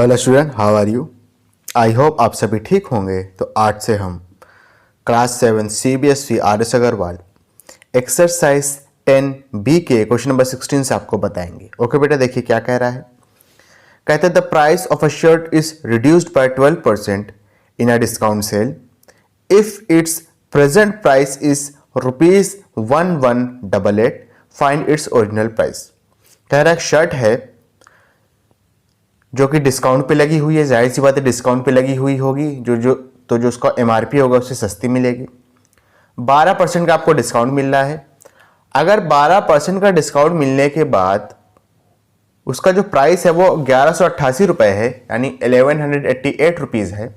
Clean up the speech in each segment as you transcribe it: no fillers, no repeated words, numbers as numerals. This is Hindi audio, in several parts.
Hello student, how are you. I hope आप सभी ठीक होंगे। तो आज से हम class 7 CBSE RS Aggarwal exercise 10B के क्वेश्चन नंबर 16 से आपको बताएंगे। ओके बेटा, देखिए क्या कह रहा है। कहते हैं the price of a shirt is reduced by 12% in a discount sale if it's present price is ₹1188, find its original price. कह रहा है शर्ट है जो कि डिस्काउंट पे लगी हुई है, जाहिर सी बात है डिस्काउंट पे लगी हुई होगी, जो उसका MRP होगा उससे सस्ती मिलेगी। 12% का आपको डिस्काउंट मिल रहा है। अगर 12% का डिस्काउंट मिलने के बाद उसका जो प्राइस है वो 1188 रुपए है, यानी 1188 रुपीज़ है,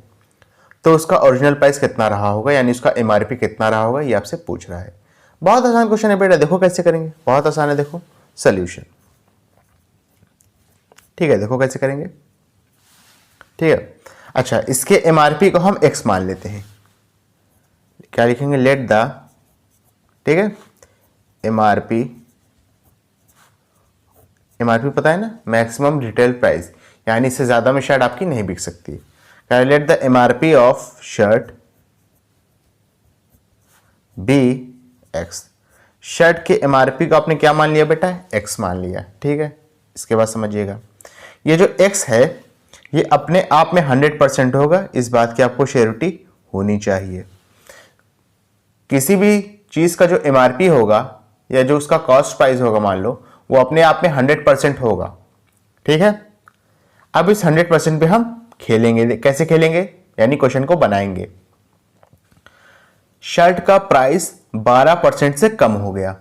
तो उसका ओरिजिनल प्राइस कितना रहा होगा, यानी उसका MRP कितना रहा होगा, ये आपसे पूछ रहा है। बहुत आसान क्वेश्चन है बेटा, देखो कैसे करेंगे, बहुत आसान है। देखो सोल्यूशन, ठीक है, देखो कैसे करेंगे। ठीक है, अच्छा, इसके MRP को हम x मान लेते हैं। क्या लिखेंगे, लेट द, ठीक है, MRP पता है ना, मैक्सिमम रिटेल प्राइस, यानी इससे ज्यादा में शर्ट आपकी नहीं बिक सकती। Let the MRP of shirt be x। Shirt के MRP को आपने क्या मान लिया बेटा, x मान लिया। ठीक है, इसके बाद समझिएगा, ये जो x है ये अपने आप में 100% होगा, इस बात की आपको श्योरिटी होनी चाहिए। किसी भी चीज का जो MRP होगा या जो उसका कॉस्ट प्राइस होगा, मान लो वो अपने आप में 100% होगा। ठीक है, अब इस 100% पे हम खेलेंगे। कैसे खेलेंगे, यानी क्वेश्चन को बनाएंगे। शर्ट का प्राइस 12% से कम हो गया।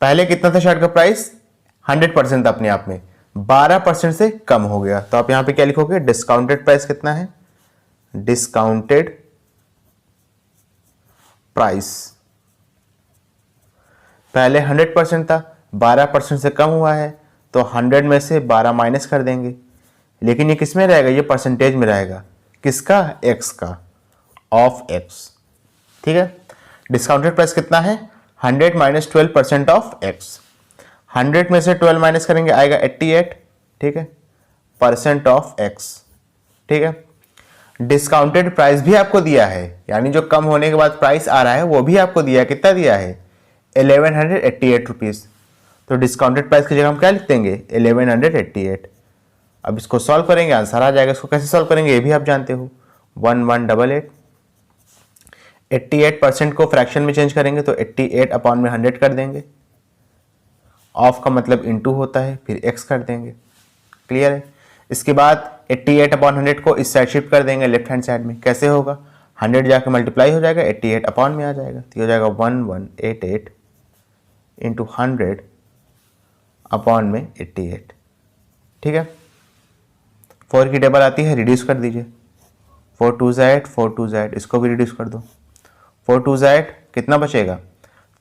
पहले कितना था शर्ट का प्राइस, 100% था अपने आप में, 12% से कम हो गया। तो आप यहां पे क्या लिखोगे, डिस्काउंटेड प्राइस कितना है, डिस्काउंटेड प्राइस। पहले 100% था, 12% से कम हुआ है, तो 100 में से 12 माइनस कर देंगे। लेकिन ये किस में रहेगा, ये परसेंटेज में रहेगा, किसका, x का, ऑफ x। ठीक है, डिस्काउंटेड प्राइस कितना है, 100 माइनस 12% ऑफ x। 100 में से 12 माइनस करेंगे, आएगा 88। ठीक है, परसेंट ऑफ x। ठीक है, डिस्काउंटेड प्राइस भी आपको दिया है, यानी जो कम होने के बाद प्राइस आ रहा है वो भी आपको दिया है। कितना दिया है, 1188 रुपीज। तो डिस्काउंटेड प्राइस की जगह हम क्या लिख देंगे, 1188। अब इसको सॉल्व करेंगे, आंसर आ जाएगा। इसको कैसे सॉल्व करेंगे ये भी आप जानते हो, 1188। 88% को फ्रैक्शन में चेंज करेंगे तो 88 अपॉन में 100 कर देंगे। ऑफ का मतलब इनटू होता है, फिर x कर देंगे। क्लियर है। इसके बाद 88 अपॉन 100 को इस साइड शिफ्ट कर देंगे, लेफ्ट हैंड साइड में। कैसे होगा, 100 जाके मल्टीप्लाई हो जाएगा, 88 अपॉन में आ जाएगा, तो हो जाएगा 1188 इंटू 100 अपॉन में 88। ठीक है, 4 की टेबल आती है, रिड्यूस कर दीजिए। 4 2 8, 4 2 8, इसको भी रिड्यूस कर दो। 4 2 8 कितना बचेगा,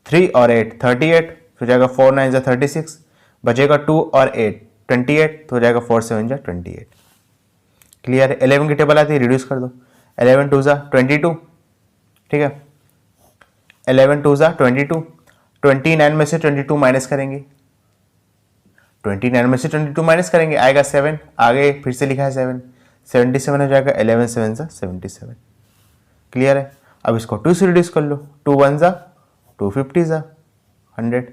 3 और 8 38, तो जाएगा 4 9 जा 36, बचेगा 2 और 8 28, तो हो जाएगा 4 7 जा 28। क्लियर है। 11 की टेबल आती है, रिड्यूस कर दो। 11 2 जा 22। ठीक है, 11 2 जा 22। 29 में से 22 माइनस करेंगे, 29 में से 22 माइनस करेंगे, आएगा 7। आगे फिर से लिखा है 7, 77 हो जाएगा, 11 7 जा 77। क्लियर है। अब इसको 2 से रिड्यूस कर लो, 2 1 जा 2 50 जा 100।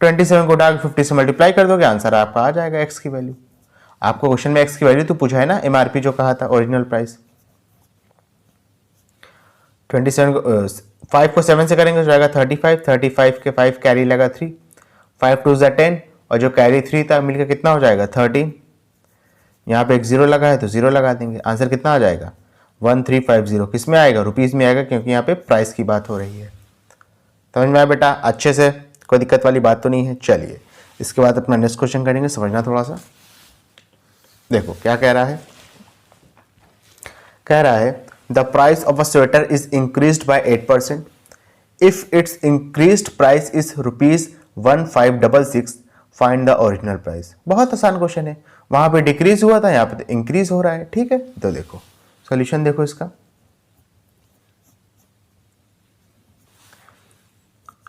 27 को उठा 50 से मल्टीप्लाई कर दोगे, आंसर आपका आ जाएगा x की वैल्यू। आपको क्वेश्चन में x की वैल्यू तो पूछा है ना, MRP जो कहा था, ओरिजिनल प्राइस। 27 को 5 को 7 से करेंगे तो जाएगा 35, 35 के 5 कैरी लगा 3, 5 2 जा 10, और जो कैरी 3 था मिलकर कितना हो जाएगा 13। यहाँ पे एक 0 लगा है तो 0 लगा देंगे, आंसर कितना आ जाएगा 1350। किस में आएगा, रुपीज़ में आएगा, क्योंकि यहाँ पे प्राइस की बात हो रही है। समझ में आया बेटा, अच्छे से, कोई दिक्कत वाली बात तो नहीं है। चलिए इसके बाद अपना नेक्स्ट क्वेश्चन करेंगे, समझना थोड़ा सा। देखो क्या कह रहा है, कह रहा है the price of a sweater is increased bye 8% if it's increased price is ₹1566, find the original price. बहुत आसान क्वेश्चन है, वहां पे डिक्रीज हुआ था, यहाँ पे तो इंक्रीज हो रहा है। ठीक है, तो देखो सॉल्यूशन देखो इसका।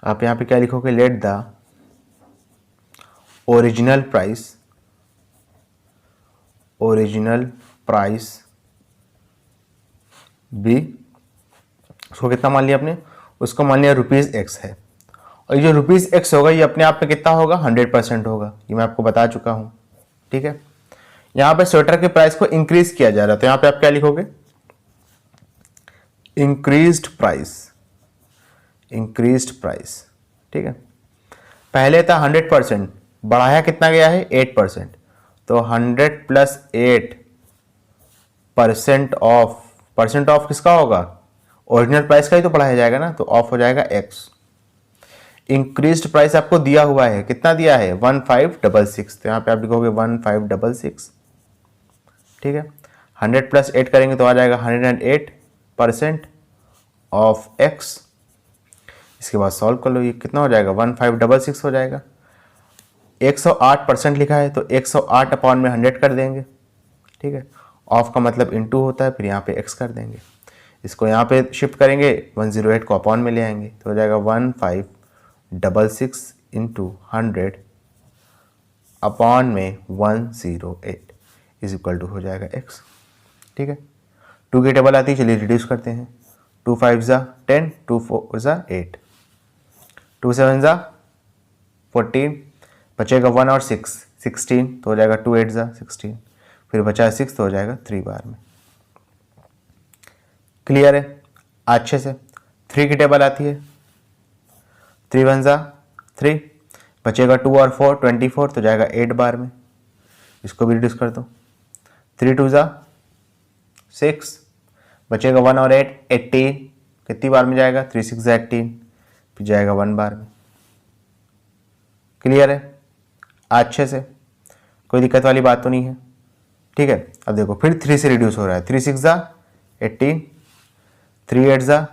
आप यहां पे क्या लिखोगे, let the original price original price be, उसको कितना मान लिया आपने, उसको मान लिया ₹X है, और ये जो ₹X होगा ये अपने आप में कितना होगा, 100% होगा, ये मैं आपको बता चुका हूँ। ठीक है, यहाँ पे स्वेटर के प्राइस को इंक्रीज किया जा रहा है, तो यहाँ पे आप क्या लिखोगे, इंक्रीज्ड प्राइस, इंक्रीज्ड प्राइस। ठीक है, पहले था 100%, बढ़ाया कितना गया है, 8%, तो 100 + 8% ऑफ, परसेंट ऑफ किसका होगा, ओरिजिनल प्राइस का ही तो बढ़ाया जाएगा ना, तो ऑफ हो जाएगा X। इंक्रीज्ड प्राइस आपको दिया हुआ है, कितना दिया है, 1566, तो यहाँ पे आप लिखोगे 1566। ठीक है, 100 + 8 करेंगे तो आ जाएगा 108% ऑफ X। इसके बाद सॉल्व कर लो, ये कितना हो जाएगा, 1566 हो जाएगा। 108% लिखा है तो 108 अपॉन में 100 कर देंगे। ठीक है, ऑफ का मतलब इनटू होता है, फिर यहाँ पे X कर देंगे, इसको यहाँ पे शिफ्ट करेंगे, 108 को अपॉन में ले आएंगे तो हो जाएगा 1566 × 100 अपॉन में 108 इज इक्वल टू हो जाएगा X। ठीक है, 2 की टेबल आती है, चलिए रिड्यूस करते हैं। 2 5 ज़ा 10, 2 4 ज़ा 8, 2 7 ज़ा 14, बचेगा 1 और 6 16, तो हो जाएगा 2 8 ज़ा 16, फिर बचा 6 तो हो जाएगा 3 बार में। क्लियर है अच्छे से। 3 की टेबल आती है, 3 1 ज़ा 3, बचेगा 2 और 4 24, तो जाएगा 8 बार में, इसको भी रिड्यूस कर दो। 3 2 ज़ा 6, बचेगा 1 और 8 18, कितनी बार में जाएगा, 3 6 ज़ा 18, फिर जाएगा 1 बार में। क्लियर है अच्छे से, कोई दिक्कत वाली बात तो नहीं है। ठीक है, अब देखो फिर 3 से रिड्यूस हो रहा है, 3 6 ज़ा 18, 3 8 ज़ा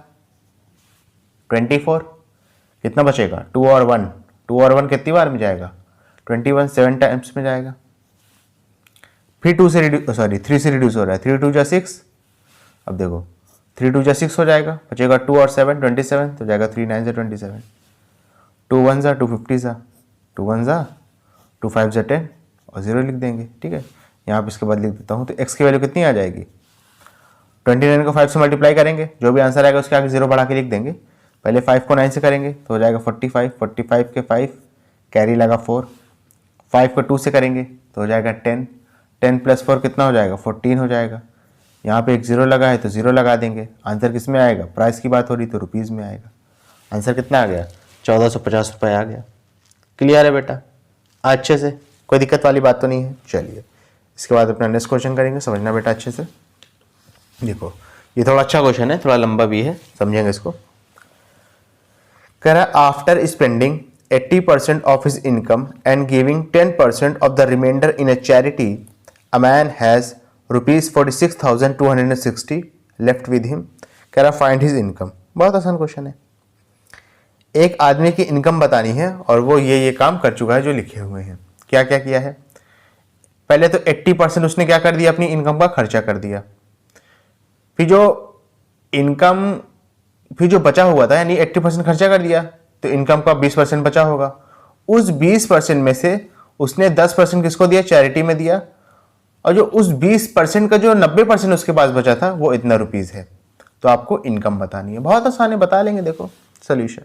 24, कितना बचेगा, 2 और 1, 2 और 1 कितनी बार में जाएगा, 21 7 टाइम्स में जाएगा। फिर 2 से रिड्यूस, सॉरी 3 से रिड्यूस हो रहा है, 3 2 ज़ा 6, अब देखो 3 2 ज़ा 6 हो जाएगा, बचेगा 2 और 7 27, तो जाएगा 3 9 ज़ा 27, 2 1 ज़ा 2 50 ज़ा, 2 1 ज़ा 2 5 ज़ा 10 और 0 लिख देंगे। ठीक है, यहाँ पर इसके बाद लिख देता हूँ, तो x की वैल्यू कितनी आ जाएगी, 29 को 5 से मल्टीप्लाई करेंगे, जो भी आंसर आएगा उसके आगे 0 बढ़ा के लिख देंगे। पहले 5 को 9 से करेंगे तो हो जाएगा 45, 45 के 5 कैरी लगा 4, 5 को 2 से करेंगे तो हो जाएगा 10, 10 + 4 कितना हो जाएगा, 14 हो जाएगा। यहाँ पे एक 0 लगा है तो 0 लगा देंगे। आंसर किस में आएगा, प्राइस की बात हो रही तो रुपीज़ में आएगा। आंसर कितना आ गया, 1450 रुपये आ गया। क्लियर है बेटा अच्छे से, कोई दिक्कत वाली बात तो नहीं है। चलिए इसके बाद अपना नेक्स्ट क्वेश्चन करेंगे, समझना बेटा अच्छे से। देखो ये थोड़ा अच्छा क्वेश्चन है, थोड़ा लंबा भी है, समझेंगे इसको। कह रहा है after spending 80% of his income and giving 10% of the remainder in a charity, a man has ₹46,260 left with him. कह रहा फाइंड हिज इनकम। बहुत आसान क्वेश्चन है, एक आदमी की इनकम बतानी है और वो ये काम कर चुका है जो लिखे हुए हैं। क्या क्या किया है, पहले तो 80% उसने क्या कर दिया, अपनी इनकम का खर्चा कर दिया। फिर जो बचा हुआ था, यानी 80% खर्चा कर दिया, तो इनकम का 20% बचा होगा। उस 20% में से उसने 10% किसको दिया, चैरिटी में दिया, और जो उस 20% का जो 90% उसके पास बचा था वो इतना रुपीज है। तो आपको इनकम बतानी है, बहुत आसान है, बता लेंगे। देखो सोल्यूशन,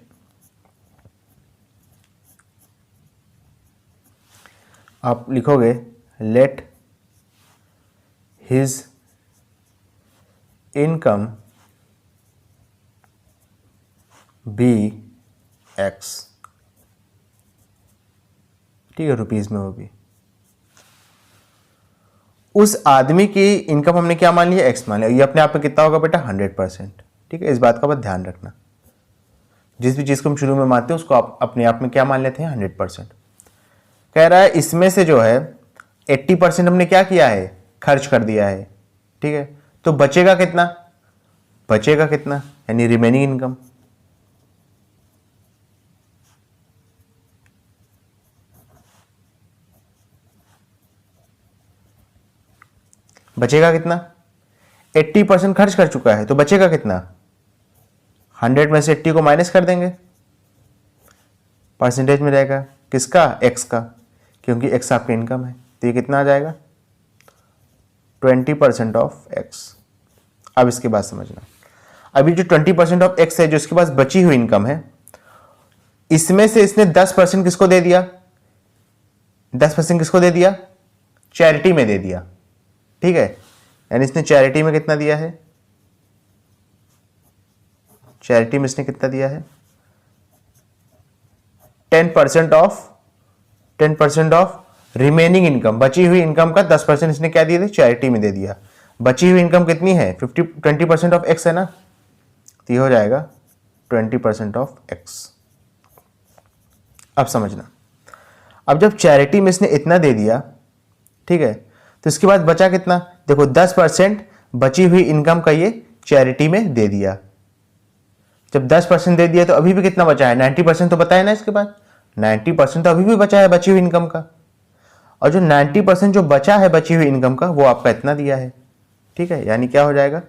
आप लिखोगे let his income be x. ठीक है, रुपीज में होगी। उस आदमी की इनकम हमने क्या मान लिया, एक्स मान लिया। ये अपने आप में कितना होगा बेटा, 100%। ठीक है, इस बात का बस ध्यान रखना, जिस भी चीज को हम शुरू में मानते हैं उसको आप अपने आप में क्या मान लेते हैं, 100%। कह रहा है इसमें से जो है 80% हमने क्या किया है, खर्च कर दिया है। ठीक है, तो बचेगा कितना, यानी रिमेनिंग इनकम। बचेगा कितना, 80% खर्च कर चुका है तो बचेगा कितना, 100 में से 80 को माइनस कर देंगे, परसेंटेज में रहेगा किसका, एक्स का, क्योंकि एक्स आपकी इनकम है। तो ये कितना आ जाएगा, 20% ऑफ एक्स। अब इसके बाद समझना, अभी जो 20% ऑफ एक्स है, जो इसके पास बची हुई इनकम है, इसमें से इसने 10% किसको दे दिया? 10% किसको दे दिया? चैरिटी में दे दिया, ठीक है। यानी इसने चैरिटी में कितना दिया है? चैरिटी में इसने कितना दिया है? 10% ऑफ रिमेनिंग इनकम, बची हुई इनकम का 10% इसने क्या दिए थे? चैरिटी में दे दिया। बची हुई इनकम कितनी है? 20% ऑफ एक्स है ना, तो ये हो जाएगा 20% ऑफ एक्स। अब समझना, अब जब चैरिटी में इसने इतना दे दिया, ठीक है, तो इसके बाद बचा कितना? देखो 10% बची हुई इनकम का ये चैरिटी में दे दिया। जब 10% दे दिया तो अभी भी कितना बचा है? 90% तो बताया ना इसके बाद, 90% तो अभी भी बचा है बची हुई इनकम का। और जो 90% जो बचा है बची हुई इनकम का, वो आपका इतना दिया है, ठीक है। यानी क्या हो जाएगा?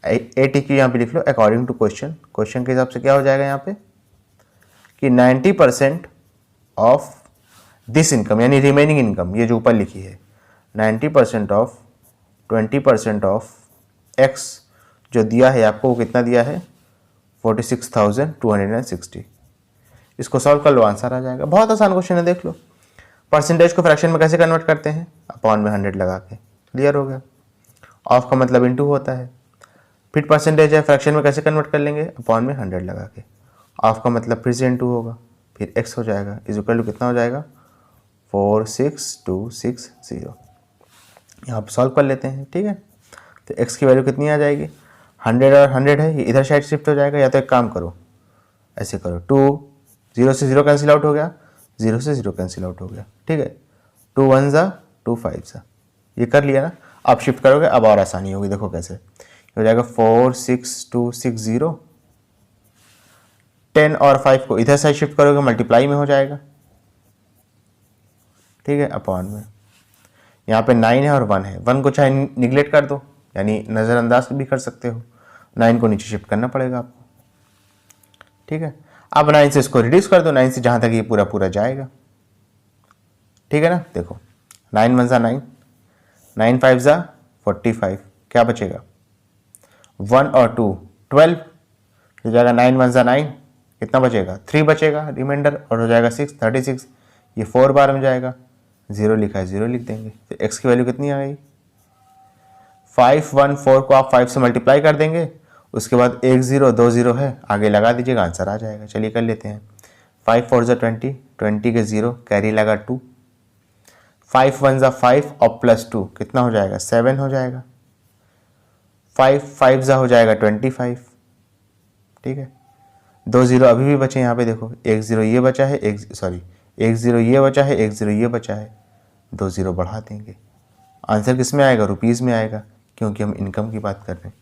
ATQ यहाँ पे लिख लो, अकॉर्डिंग टू क्वेश्चन, क्वेश्चन के हिसाब से क्या हो जाएगा यहाँ पे कि 90% ऑफ दिस इनकम, यानी रिमेनिंग इनकम, ये जो ऊपर लिखी है, 90% ऑफ 20% ऑफ एक्स जो दिया है आपको, वो कितना दिया है? 46,260। इसको सॉल्व कर लो, आंसर आ जाएगा। बहुत आसान क्वेश्चन है, देख लो। परसेंटेज को फ्रैक्शन में कैसे कन्वर्ट करते हैं? अपॉन में 100 लगा के, क्लियर हो गया। ऑफ का मतलब इनटू होता है। फिर परसेंटेज है, फ्रैक्शन में कैसे कन्वर्ट कर लेंगे? अपॉन में 100 लगा के। ऑफ का मतलब फिर से इनटू होगा, फिर एक्स हो जाएगा, इज इक्वल टू कितना हो जाएगा? 46260। यहाँ पर सॉल्व कर लेते हैं, ठीक है। तो एक्स की वैल्यू कितनी आ जाएगी? 100 और 100 है, ये इधर साइड शिफ्ट हो जाएगा। या तो एक काम करो, ऐसे करो, 2 0 से 0 कैंसिल आउट हो गया, 0 से 0 कैंसिल आउट हो गया, ठीक है। 2 1 ज़ा 2 5 ज़ा, ये कर लिया ना। आप शिफ्ट करोगे, अब और आसानी होगी, देखो कैसे हो जाएगा। 46260, 10 और 5 को इधर साइड शिफ्ट करोगे, मल्टीप्लाई में हो जाएगा, ठीक है, अपॉन में। यहाँ पे 9 है और 1 है, 1 को चाहे निगलेक्ट कर दो, यानी नज़रअंदाज भी कर सकते हो। 9 को नीचे शिफ्ट करना पड़ेगा आपको, ठीक है। अब 9 से इसको रिड्यूस कर दो, 9 से जहाँ तक ये पूरा पूरा जाएगा, ठीक है ना। देखो 9 1 ज़ा 9, 9 5 ज़ा 45, क्या बचेगा? 1 और 2 12, हो जाएगा 9 1 ज़ा 9, कितना बचेगा? 3 बचेगा रिमाइंडर, और हो जाएगा 6 36। ये 4 बार में जाएगा, 0 लिखा है 0 लिख देंगे। तो एक्स की वैल्यू कितनी आ गई? 514 को आप 5 से मल्टीप्लाई कर देंगे, उसके बाद 1 0 2 0 है, आगे लगा दीजिएगा, आंसर आ जाएगा। चलिए कर लेते हैं। 5 4 ज़ा 20, 20 के 0 कैरी लगा 2, 5 1 ज़ा 5 और प्लस 2 कितना हो जाएगा? 7 हो जाएगा। 5 5 ज़ा हो जाएगा 25, ठीक है। 2 0 अभी भी बचे यहाँ पे, देखो 1 0 ये बचा है, 1 0 ये बचा है, 1 0 ये बचा है, 2 0 बढ़ा देंगे। आंसर किस में आएगा? रुपीज़ में आएगा, क्योंकि हम इनकम की बात कर रहे हैं।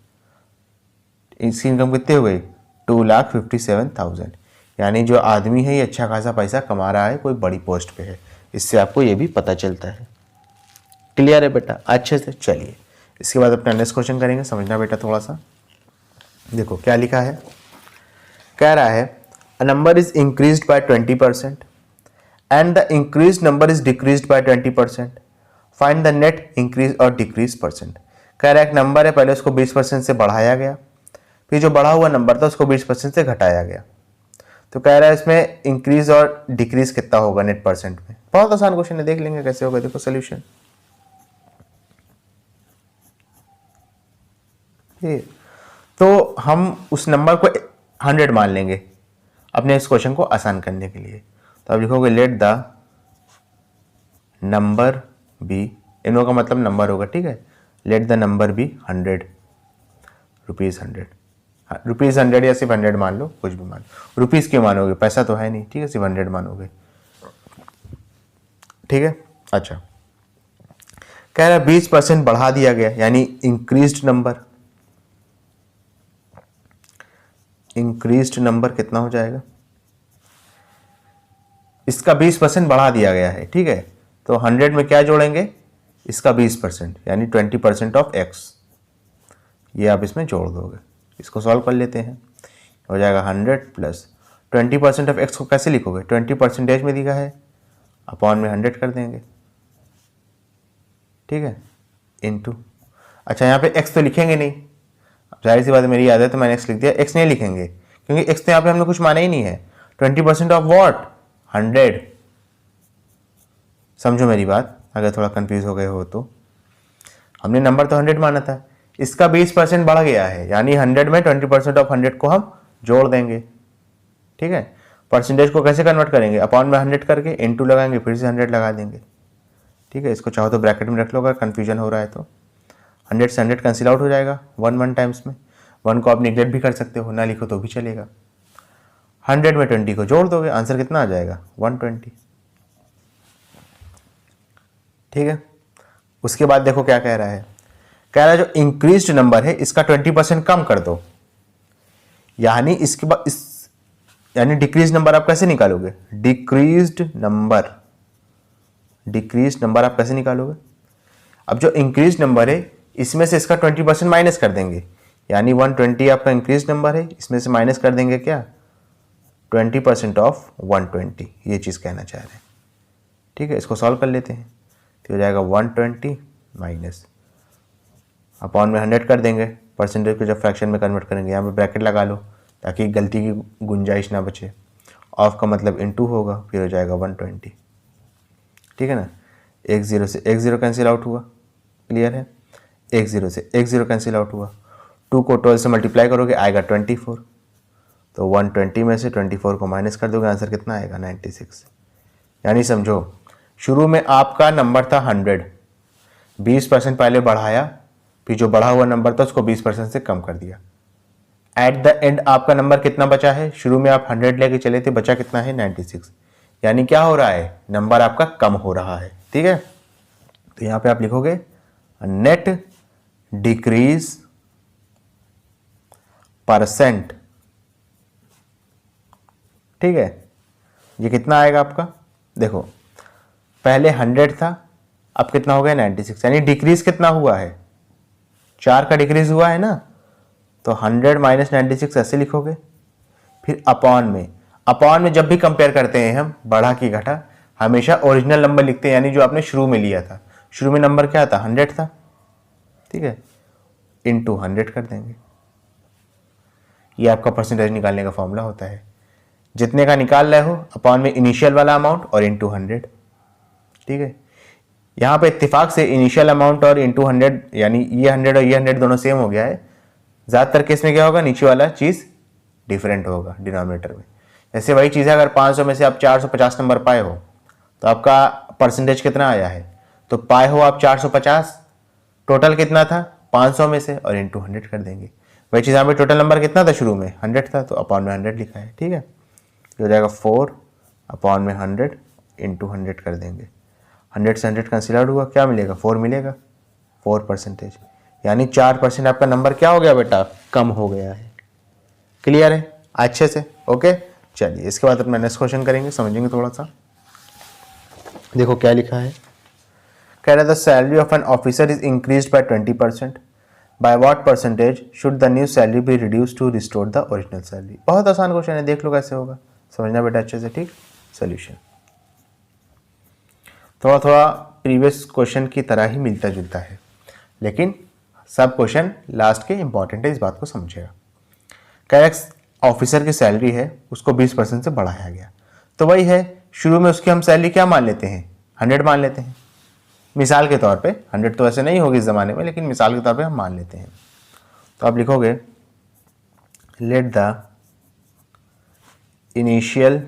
इसकी इनकम कितनी हो गई? 2,57,000। यानी जो आदमी है ये अच्छा खासा पैसा कमा रहा है, कोई बड़ी पोस्ट पे है। इससे आपको ये भी पता चलता है। क्लियर है बेटा? अच्छे से। चलिए इसके बाद अपना नेक्स्ट क्वेश्चन करेंगे, समझना बेटा थोड़ा सा। देखो क्या लिखा है, कह रहा है a number is increased by 20% and the increase number is decreased bye 20%, find the net increase और डिक्रीज परसेंट। कह रहा है एक नंबर है, पहले उसको 20% से बढ़ाया गया, फिर जो बढ़ा हुआ नंबर था उसको 20% से घटाया गया। तो कह रहा है इसमें इंक्रीज और डिक्रीज कितना होगा नेट परसेंट में। बहुत आसान क्वेश्चन है, देख लेंगे कैसे होगा। देखो सोल्यूशन, तो हम उस नंबर को 100 मान लेंगे अपने इस क्वेश्चन को आसान करने के लिए। तो अब लिखोगे लेट द नंबर बी, इनों का मतलब नंबर होगा, ठीक है। Let the number be 100, rupees 100, rupees 100 या सिर्फ 100 मान लो, कुछ भी मान लो। रुपीज़ क्यों मानोगे? पैसा तो है नहीं, ठीक है, सिर्फ 100 मानोगे, ठीक है। अच्छा, कह रहा है 20% बढ़ा दिया गया, यानी इंक्रीज्ड नंबर। इंक्रीज्ड नंबर कितना हो जाएगा? इसका 20% बढ़ा दिया गया है, ठीक है। तो 100 में क्या जोड़ेंगे? इसका 20%, यानी 20% ऑफ एक्स, ये आप इसमें जोड़ दोगे। इसको सॉल्व कर लेते हैं, हो जाएगा 100 प्लस 20% ऑफ एक्स को कैसे लिखोगे? 20% में दिखा है, अपॉन में 100 कर देंगे, ठीक है। इंटू, अच्छा यहाँ पे x तो लिखेंगे नहीं, जाहिर सी बात है, मेरी याद है तो मैंने x लिख दिया, x नहीं लिखेंगे क्योंकि x तो यहाँ पे हमने कुछ माना ही नहीं है। 20% ऑफ वॉट, 100। समझो मेरी बात, अगर थोड़ा कंफ्यूज हो गए हो तो, हमने नंबर तो 100 माना था, इसका 20% बढ़ गया है, यानी 100 में 20% ऑफ 100 को हम जोड़ देंगे। ठीक है, परसेंटेज को कैसे कन्वर्ट करेंगे, अपॉन में 100 करके इनटू लगाएंगे, फिर से 100 लगा देंगे। ठीक है, इसको चाहो तो ब्रैकेट में रख लो अगर कन्फ्यूजन हो रहा है तो। 100 से 100 कैंसिल आउट हो जाएगा 1 टाइम्स में, 1 को आप निगलेक्ट भी कर सकते हो, ना लिखो तो भी चलेगा। 100 में 20 को जोड़ दोगे, आंसर कितना आ जाएगा, 120। ठीक है, उसके बाद देखो क्या कह रहा है, कह रहा है जो इंक्रीज्ड नंबर है इसका 20% कम कर दो, यानी इसके बाद इस, यानी डिक्रीज नंबर आप कैसे निकालोगे, डिक्रीज्ड नंबर आप कैसे निकालोगे। अब जो इंक्रीज नंबर है इसमें से इसका 20% माइनस कर देंगे, यानी 120 आपका इंक्रीज नंबर है, इसमें से माइनस कर देंगे क्या, 20% ऑफ 120, ये चीज़ कहना चाह रहे हैं। ठीक है, इसको सॉल्व कर लेते हैं, तो हो जाएगा 120 माइनस अपॉन में 100 कर देंगे, परसेंटेज को जब फ्रैक्शन में कन्वर्ट करेंगे यहाँ पे ब्रैकेट लगा लो ताकि गलती की गुंजाइश ना बचे। ऑफ का मतलब इनटू होगा, फिर हो जाएगा 120। ठीक है ना, 1 0 से 1 0 कैंसिल आउट हुआ, क्लियर है, 1 0 से 1 0 कैंसिल आउट हुआ, 2 को 12 से मल्टीप्लाई करोगे आएगा 24, तो 120 में से 24 को माइनस कर दोगे, आंसर कितना आएगा 96। यानी समझो शुरू में आपका नंबर था 100, 20% पहले बढ़ाया, फिर जो बढ़ा हुआ नंबर था उसको 20% से कम कर दिया, एट द एंड आपका नंबर कितना बचा है, शुरू में आप 100 लेके चले थे, बचा कितना है 96, यानी क्या हो रहा है, नंबर आपका कम हो रहा है। ठीक है, तो यहां पे आप लिखोगे नेट डिक्रीज परसेंट। ठीक है, ये कितना आएगा आपका, देखो पहले 100 था, अब कितना हो गया 96, यानी डिक्रीज कितना हुआ है, 4 का डिक्रीज हुआ है ना, तो 100 माइनस 96 ऐसे लिखोगे, फिर अपॉन में जब भी कंपेयर करते हैं हम बढ़ा की घटा, हमेशा ओरिजिनल नंबर लिखते हैं, यानी जो आपने शुरू में लिया था, शुरू में नंबर क्या था 100 था। ठीक है, इनटू 100 कर देंगे, ये आपका परसेंटेज निकालने का फॉर्मूला होता है, जितने का निकाल रहे हो अपॉन में इनिशियल वाला अमाउंट और इनटू 100। ठीक है, यहाँ पे इत्तेफाक से इनिशियल अमाउंट और इनटू 100, यानी ये 100 और ये 100 दोनों सेम हो गया है। ज़्यादातर केस में क्या होगा, नीचे वाला चीज़ डिफरेंट होगा डिनोमिनेटर में। जैसे वही चीज़ है, अगर 500 में से आप 450 नंबर पाए हो तो आपका परसेंटेज कितना आया है, तो पाए हो आप 450, टोटल कितना था 500 में से, और इनटू 100 कर देंगे। वही चीज़ यहाँ पे टोटल नंबर कितना था, शुरू में 100 था, तो अपॉन में 100 लिखा है। ठीक है, तो हो जाएगा 4 अपॉन में 100 इंटू 100 कर देंगे, 100 से 100 कैंसिल आउट हुआ, क्या मिलेगा 4 मिलेगा, 4%, यानी 4% आपका नंबर क्या हो गया बेटा, कम हो गया है। क्लियर है अच्छे से, ओके। चलिए इसके बाद अपना नेक्स्ट क्वेश्चन करेंगे, समझेंगे थोड़ा सा। देखो क्या लिखा है, कह रहा था salary of an officer is increased by 20%, by what percentage should the new salary be reduce to restore the original salary. बहुत आसान क्वेश्चन है, देख लो कैसे होगा, समझना बेटा अच्छे से। ठीक, सोल्यूशन थोड़ा थोड़ा प्रीवियस क्वेश्चन की तरह ही मिलता जुलता है, लेकिन सब क्वेश्चन लास्ट के इंपॉर्टेंट है, इस बात को समझेगा। कैरेक्स ऑफिसर की सैलरी है, उसको 20% से बढ़ाया गया, तो वही है, शुरू में उसकी हम सैलरी क्या मान लेते हैं, 100 मान लेते हैं, मिसाल के तौर पे। 100 तो वैसे नहीं होगी इस ज़माने में, लेकिन मिसाल के तौर पे हम मान लेते हैं। तो आप लिखोगे let the initial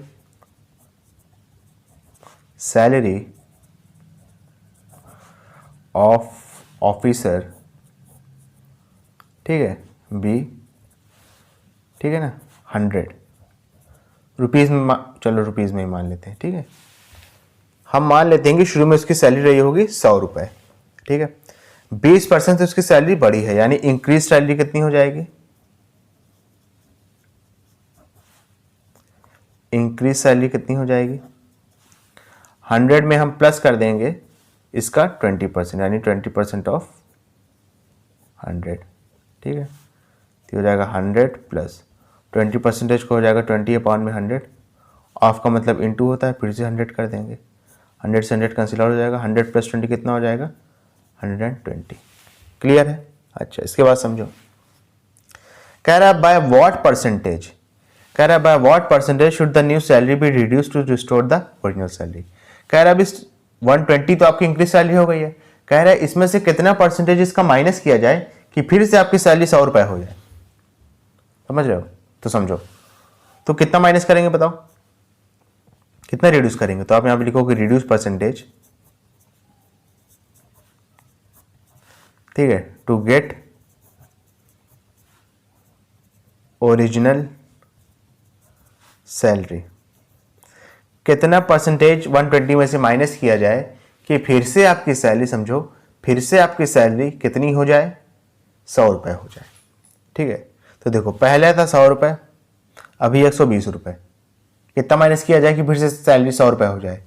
salary of officer, ठीक है, बी, ठीक है ना, 100 रुपीज़ में, चलो रुपीज़ में ही मान लेते हैं। ठीक है, हम मान लेते हैं कि शुरू में उसकी सैलरी रही होगी 100 रुपये। ठीक है, 20% से उसकी सैलरी बढ़ी है, यानी इंक्रीज सैलरी कितनी हो जाएगी, इंक्रीज सैलरी कितनी हो जाएगी, 100 में हम प्लस कर देंगे इसका 20%, यानी 20% ऑफ 100। ठीक है, तो हो जाएगा 100 प्लस 20% को हो जाएगा 20 अपॉन में 100, ऑफ का मतलब इनटू होता है, फिर से 100 कर देंगे, 100 से 100 कैंसिल आउट हो जाएगा, 100 प्लस 20 कितना हो जाएगा 120। क्लियर है? अच्छा, इसके बाद समझो। कह रहा है बाय व्हाट परसेंटेज, कह रहा है by what percentage should the new salary be reduce to restore the original salary. कह रहा है अभी 120 तो आपकी इंक्रीज सैलरी हो गई है, कह रहा है इसमें से कितना परसेंटेज इसका माइनस किया जाए कि फिर से आपकी सैलरी 100 रुपये हो जाए। समझ रहे हो? तो समझो, तो कितना माइनस करेंगे बताओ, कितना रिड्यूस करेंगे? तो आप यहां पे लिखोगे रिड्यूस परसेंटेज, ठीक है, टू गेट ओरिजिनल सैलरी। कितना परसेंटेज 120 में से माइनस किया जाए कि फिर से आपकी सैलरी, समझो, फिर से आपकी सैलरी कितनी हो जाए? 100 रुपये हो जाए। ठीक है, तो देखो पहले था 100 रुपये, अभी 120 रुपये। कितना माइनस किया जाए कि फिर से सैलरी 100 रुपये हो जाए?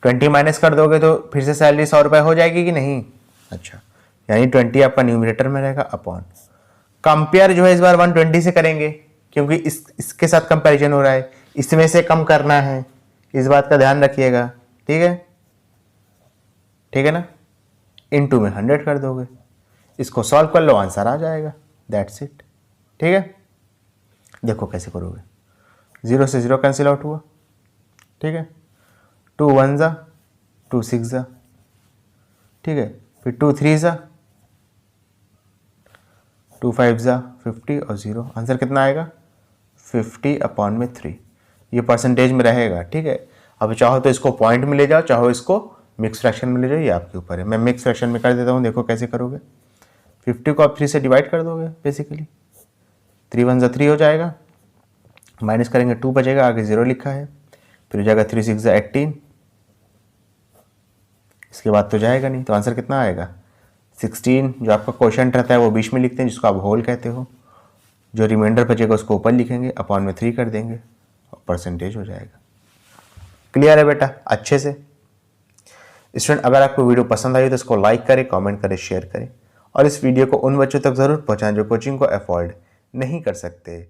20 माइनस कर दोगे तो फिर से सैलरी 100 रुपये हो जाएगी कि नहीं? अच्छा, यानी 20 आपका न्यूमरेटर में रहेगा अपॉन। कंपेयर जो है इस बार 120 से करेंगे क्योंकि इसके साथ कंपैरिजन हो रहा है, इसमें से कम करना है, इस बात का ध्यान रखिएगा। ठीक है, ठीक है ना? इनटू में 100 कर दोगे, इसको सॉल्व कर लो, आंसर आ जाएगा। That's it. ठीक है, देखो कैसे करोगे। 0 से 0 कैंसिल आउट हुआ, ठीक है, 2 1 जा, 2 6 जा, ठीक है, फिर 2 3 जा, 2 5 जा 50 और 0, आंसर कितना आएगा? 50/3। ये परसेंटेज में रहेगा। ठीक है, अब चाहो तो इसको पॉइंट में ले जाओ, चाहो इसको मिक्स फ्रैक्शन में ले जाओ, ये आपके ऊपर है। मैं मिक्स फ्रैक्शन में कर देता हूँ, देखो कैसे करोगे। 50 को आप 3 से डिवाइड कर दोगे बेसिकली, 3 1 जा 3 हो जाएगा, माइनस करेंगे 2 बचेगा, आगे 0 लिखा है, फिर हो जाएगा 3 6 जा 18, इसके बाद तो जाएगा नहीं, तो आंसर कितना आएगा? 16। जो आपका क्वेश्चन रहता है वो बीच में लिखते हैं, जिसको आप होल कहते हो। जो रिमाइंडर बचेगा उसको ऊपर लिखेंगे, अपॉन में 3 कर देंगे और परसेंटेज हो जाएगा। क्लियर है बेटा? अच्छे से। स्टूडेंट, अगर आपको वीडियो पसंद आई तो इसको लाइक करें, कमेंट करें, शेयर करें और इस वीडियो को उन बच्चों तक ज़रूर पहुँचाएं जो कोचिंग को अफोर्ड नहीं कर सकते।